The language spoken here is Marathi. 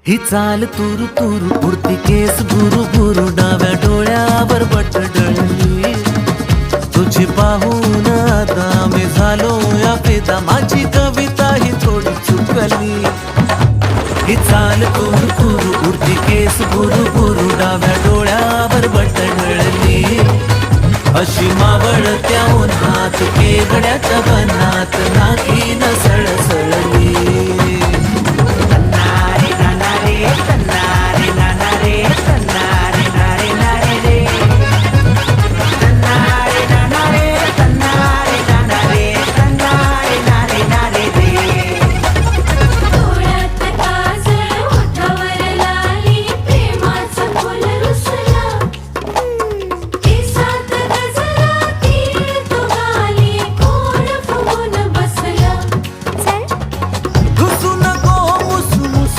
ही चाल तुरु तुरु उडती केस भुरु भुरु डाव्या डोळ्यावर बट डळली तुझी पाहून आता मी झालो या फिदा माझी कविता ही थोडी चुकली ही चाल तुरु तुरु उडती केस भुरु भुरु डाव्या डोळ्यावर बट डळली अशी मावळत्या उन्हात केवड्याच्या बनात नाकी न सळसळली